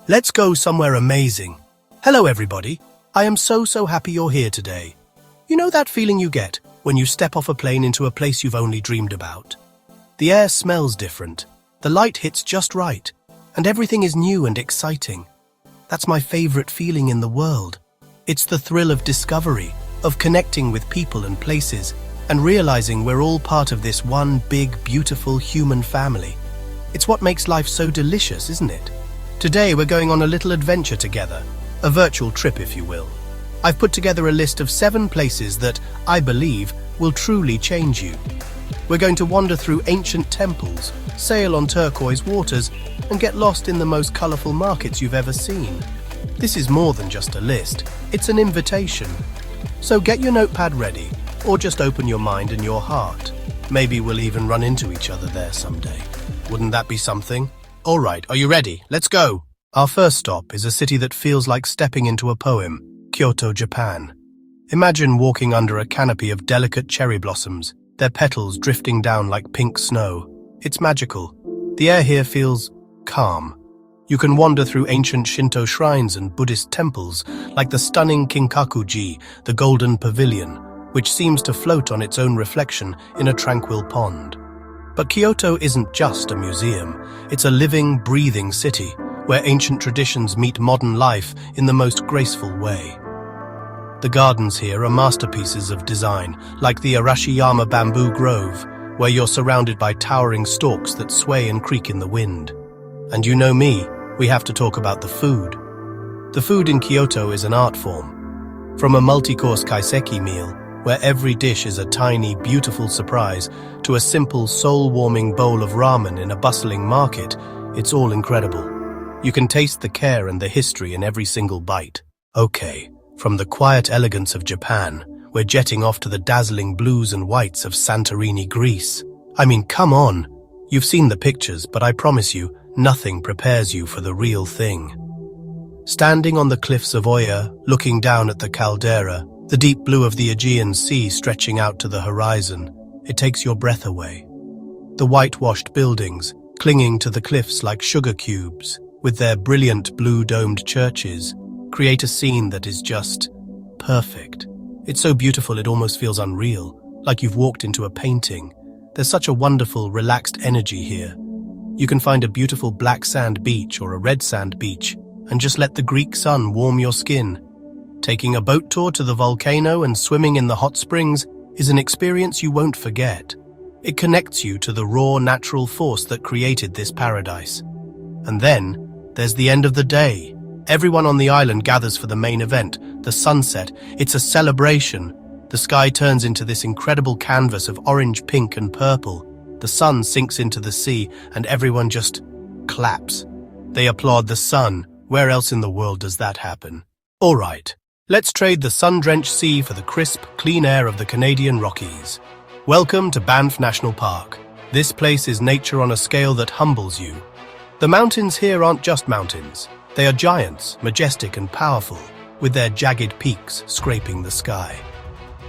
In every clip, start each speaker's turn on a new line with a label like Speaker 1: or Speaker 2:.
Speaker 1: Let's go somewhere amazing. Hello everybody. I am so happy you're here today. You know that feeling you get when you step off a plane into a place you've only dreamed about? The air smells different, the light hits just right, and everything is new and exciting. That's my favorite feeling in the world. It's the thrill of discovery, of connecting with people and places, and realizing we're all part of this one big, beautiful human family. It's what makes life so delicious, isn't it? Today we're going on a little adventure together, a virtual trip if you will. I've put together a list of 7 places that, I believe, will truly change you. We're going to wander through ancient temples, sail on turquoise waters, and get lost in the most colorful markets you've ever seen. This is more than just a list, it's an invitation. So get your notepad ready, or just open your mind and your heart. Maybe we'll even run into each other there someday. Wouldn't that be something? All right, are you ready? Let's go! Our first stop is a city that feels like stepping into a poem, Kyoto, Japan. Imagine walking under a canopy of delicate cherry blossoms, their petals drifting down like pink snow. It's magical. The air here feels calm. You can wander through ancient Shinto shrines and Buddhist temples, like the stunning Kinkaku-ji, the Golden Pavilion, which seems to float on its own reflection in a tranquil pond. But Kyoto isn't just a museum, it's a living, breathing city where ancient traditions meet modern life in the most graceful way. The gardens here are masterpieces of design, like the Arashiyama Bamboo Grove, where you're surrounded by towering stalks that sway and creak in the wind. And you know me, we have to talk about the food. The food in Kyoto is an art form. From a multi-course kaiseki meal, where every dish is a tiny, beautiful surprise, to a simple, soul-warming bowl of ramen in a bustling market, it's all incredible. You can taste the care and the history in every single bite. Okay, from the quiet elegance of Japan, we're jetting off to the dazzling blues and whites of Santorini, Greece. I mean, come on! You've seen the pictures, but I promise you, nothing prepares you for the real thing. Standing on the cliffs of Oya, looking down at the caldera, the deep blue of the Aegean Sea stretching out to the horizon, it takes your breath away. The whitewashed buildings, clinging to the cliffs like sugar cubes, with their brilliant blue-domed churches, create a scene that is just perfect. It's so beautiful it almost feels unreal, like you've walked into a painting. There's such a wonderful, relaxed energy here. You can find a beautiful black sand beach or a red sand beach, and just let the Greek sun warm your skin. Taking a boat tour to the volcano and swimming in the hot springs is an experience you won't forget. It connects you to the raw natural force that created this paradise. And then, there's the end of the day. Everyone on the island gathers for the main event, the sunset. It's a celebration. The sky turns into this incredible canvas of orange, pink, and purple. The sun sinks into the sea, and everyone just claps. They applaud the sun. Where else in the world does that happen? All right. Let's trade the sun-drenched sea for the crisp, clean air of the Canadian Rockies. Welcome to Banff National Park. This place is nature on a scale that humbles you. The mountains here aren't just mountains. They are giants, majestic and powerful, with their jagged peaks scraping the sky.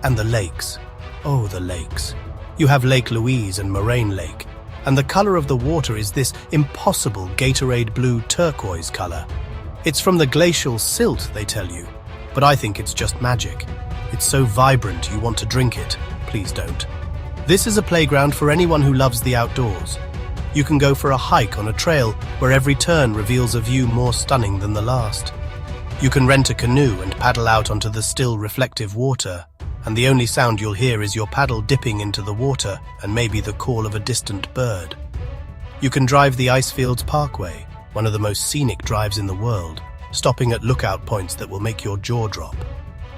Speaker 1: And the lakes. Oh, the lakes. You have Lake Louise and Moraine Lake, and the color of the water is this impossible Gatorade blue turquoise color. It's from the glacial silt, they tell you. But I think it's just magic. It's so vibrant you want to drink it. Please don't. This is a playground for anyone who loves the outdoors. You can go for a hike on a trail where every turn reveals a view more stunning than the last. You can rent a canoe and paddle out onto the still, reflective water, and the only sound you'll hear is your paddle dipping into the water and maybe the call of a distant bird. You can drive the Icefields Parkway, one of the most scenic drives in the world, stopping at lookout points that will make your jaw drop.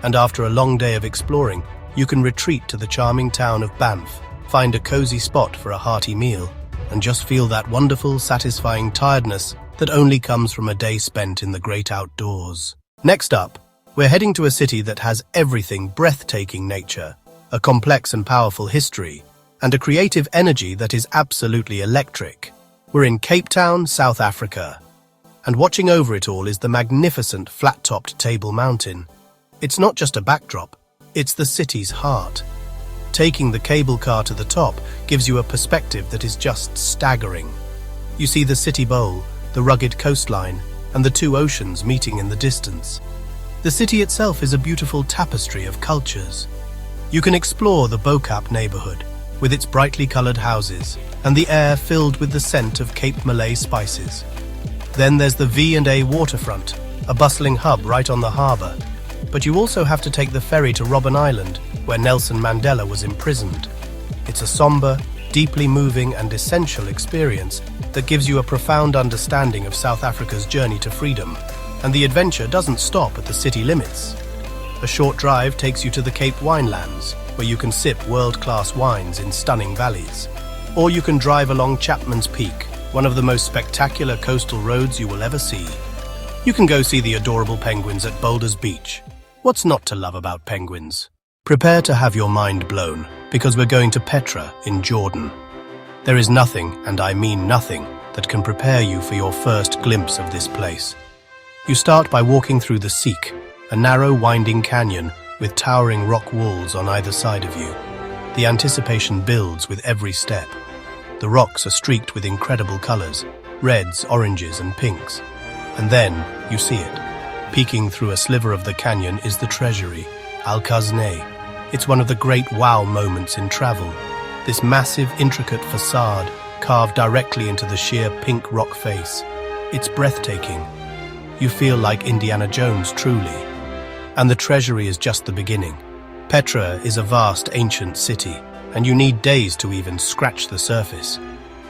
Speaker 1: And after a long day of exploring, you can retreat to the charming town of Banff, find a cozy spot for a hearty meal, and just feel that wonderful, satisfying tiredness that only comes from a day spent in the great outdoors. Next up, we're heading to a city that has everything: breathtaking nature, a complex and powerful history, and a creative energy that is absolutely electric. We're in Cape Town, South Africa. And watching over it all is the magnificent flat-topped Table Mountain. It's not just a backdrop, it's the city's heart. Taking the cable car to the top gives you a perspective that is just staggering. You see the city bowl, the rugged coastline, and the two oceans meeting in the distance. The city itself is a beautiful tapestry of cultures. You can explore the Bokap neighborhood, with its brightly colored houses, and the air filled with the scent of Cape Malay spices. Then there's the V&A waterfront, a bustling hub right on the harbor. But you also have to take the ferry to Robben Island, where Nelson Mandela was imprisoned. It's a somber, deeply moving and essential experience that gives you a profound understanding of South Africa's journey to freedom. And the adventure doesn't stop at the city limits. A short drive takes you to the Cape Winelands, where you can sip world-class wines in stunning valleys. Or you can drive along Chapman's Peak, one of the most spectacular coastal roads you will ever see. You can go see the adorable penguins at Boulders Beach. What's not to love about penguins? Prepare to have your mind blown, because we're going to Petra in Jordan. There is nothing, and I mean nothing, that can prepare you for your first glimpse of this place. You start by walking through the Seek, a narrow winding canyon with towering rock walls on either side of you. The anticipation builds with every step. The rocks are streaked with incredible colors, reds, oranges, and pinks. And then you see it. Peeking through a sliver of the canyon is the treasury, Al-Qazneh. It's one of the great wow moments in travel. This massive, intricate facade carved directly into the sheer pink rock face. It's breathtaking. You feel like Indiana Jones, truly. And the treasury is just the beginning. Petra is a vast, ancient city, and you need days to even scratch the surface.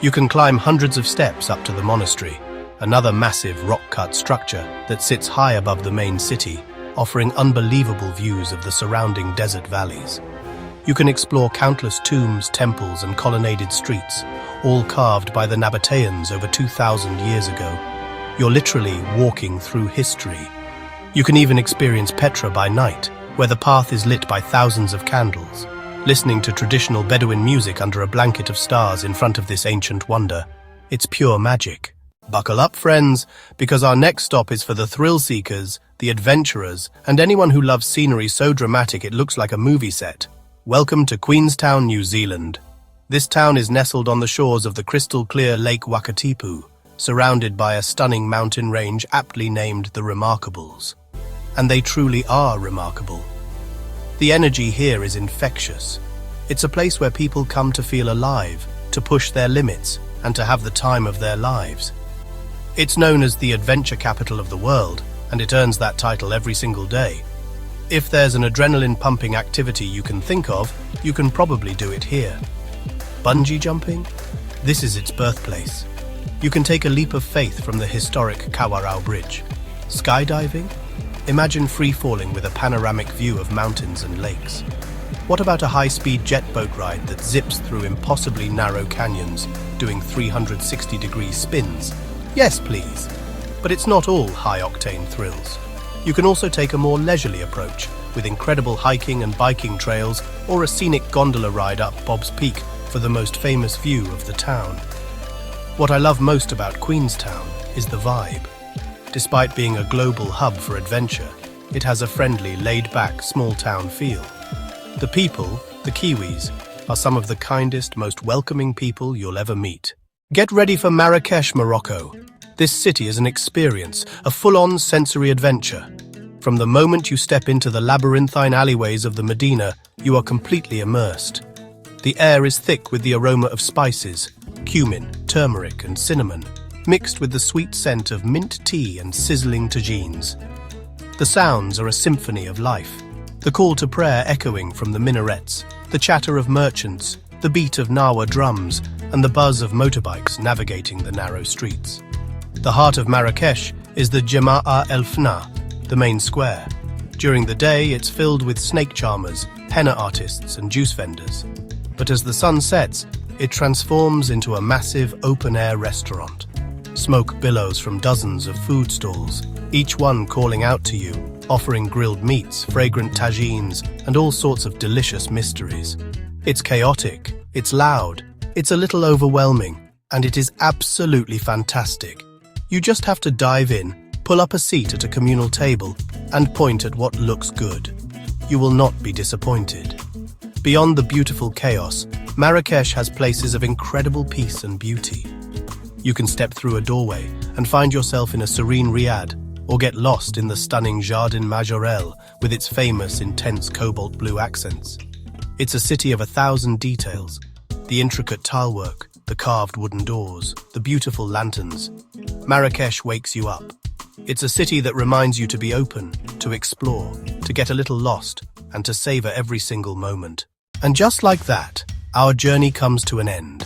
Speaker 1: You can climb hundreds of steps up to the monastery, another massive rock-cut structure that sits high above the main city, offering unbelievable views of the surrounding desert valleys. You can explore countless tombs, temples, and colonnaded streets, all carved by the Nabateans over 2,000 years ago. You're literally walking through history. You can even experience Petra by night, where the path is lit by thousands of candles. Listening to traditional Bedouin music under a blanket of stars in front of this ancient wonder, it's pure magic. Buckle up, friends, because our next stop is for the thrill seekers, the adventurers, and anyone who loves scenery so dramatic it looks like a movie set. Welcome to Queenstown, New Zealand. This town is nestled on the shores of the crystal-clear Lake Wakatipu, surrounded by a stunning mountain range aptly named the Remarkables. And they truly are remarkable. The energy here is infectious. It's a place where people come to feel alive, to push their limits, and to have the time of their lives. It's known as the adventure capital of the world, and it earns that title every single day. If there's an adrenaline-pumping activity you can think of, you can probably do it here. Bungee jumping? This is its birthplace. You can take a leap of faith from the historic Kawarau Bridge. Skydiving? Imagine free-falling with a panoramic view of mountains and lakes. What about a high-speed jet boat ride that zips through impossibly narrow canyons, doing 360-degree spins? Yes, please. But it's not all high-octane thrills. You can also take a more leisurely approach, with incredible hiking and biking trails, or a scenic gondola ride up Bob's Peak for the most famous view of the town. What I love most about Queenstown is the vibe. Despite being a global hub for adventure, it has a friendly, laid-back, small-town feel. The people, the Kiwis, are some of the kindest, most welcoming people you'll ever meet. Get ready for Marrakesh, Morocco. This city is an experience, a full-on sensory adventure. From the moment you step into the labyrinthine alleyways of the Medina, you are completely immersed. The air is thick with the aroma of spices, cumin, turmeric, and cinnamon, mixed with the sweet scent of mint tea and sizzling tagines. The sounds are a symphony of life, the call to prayer echoing from the minarets, the chatter of merchants, the beat of Nawa drums, and the buzz of motorbikes navigating the narrow streets. The heart of Marrakesh is the Jema'a El Fna, the main square. During the day, it's filled with snake charmers, henna artists, and juice vendors. But as the sun sets, it transforms into a massive open-air restaurant. Smoke billows from dozens of food stalls, each one calling out to you, offering grilled meats, fragrant tagines, and all sorts of delicious mysteries. It's chaotic, it's loud, it's a little overwhelming, and it is absolutely fantastic. You just have to dive in, pull up a seat at a communal table, and point at what looks good. You will not be disappointed. Beyond the beautiful chaos, Marrakesh has places of incredible peace and beauty. You can step through a doorway and find yourself in a serene riad, or get lost in the stunning Jardin Majorel with its famous intense cobalt blue accents. It's a city of 1,000 details: the intricate tilework, the carved wooden doors, the beautiful lanterns. Marrakesh wakes you up. It's a city that reminds you to be open, to explore, to get a little lost, and to savor every single moment. And just like that, our journey comes to an end.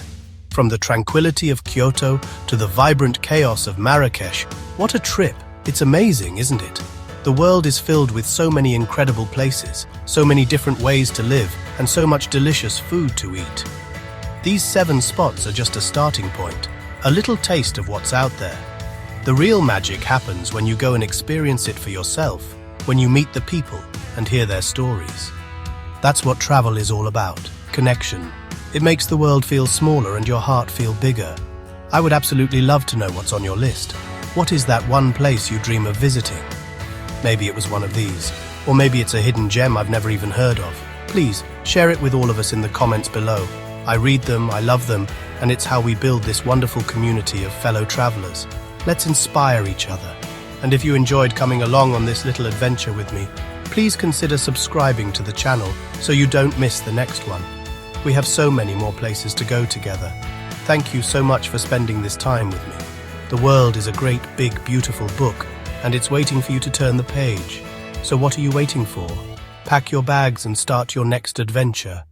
Speaker 1: From the tranquility of Kyoto to the vibrant chaos of Marrakesh, what a trip! It's amazing, isn't it? The world is filled with so many incredible places, so many different ways to live, and so much delicious food to eat. These 7 spots are just a starting point, a little taste of what's out there. The real magic happens when you go and experience it for yourself, when you meet the people and hear their stories. That's what travel is all about: connection. It makes the world feel smaller and your heart feel bigger. I would absolutely love to know what's on your list. What is that one place you dream of visiting? Maybe it was one of these, or maybe it's a hidden gem I've never even heard of. Please, share it with all of us in the comments below. I read them, I love them, and it's how we build this wonderful community of fellow travelers. Let's inspire each other. And if you enjoyed coming along on this little adventure with me, please consider subscribing to the channel so you don't miss the next one. We have so many more places to go together. Thank you so much for spending this time with me. The world is a great, big, beautiful book, and it's waiting for you to turn the page. So what are you waiting for? Pack your bags and start your next adventure.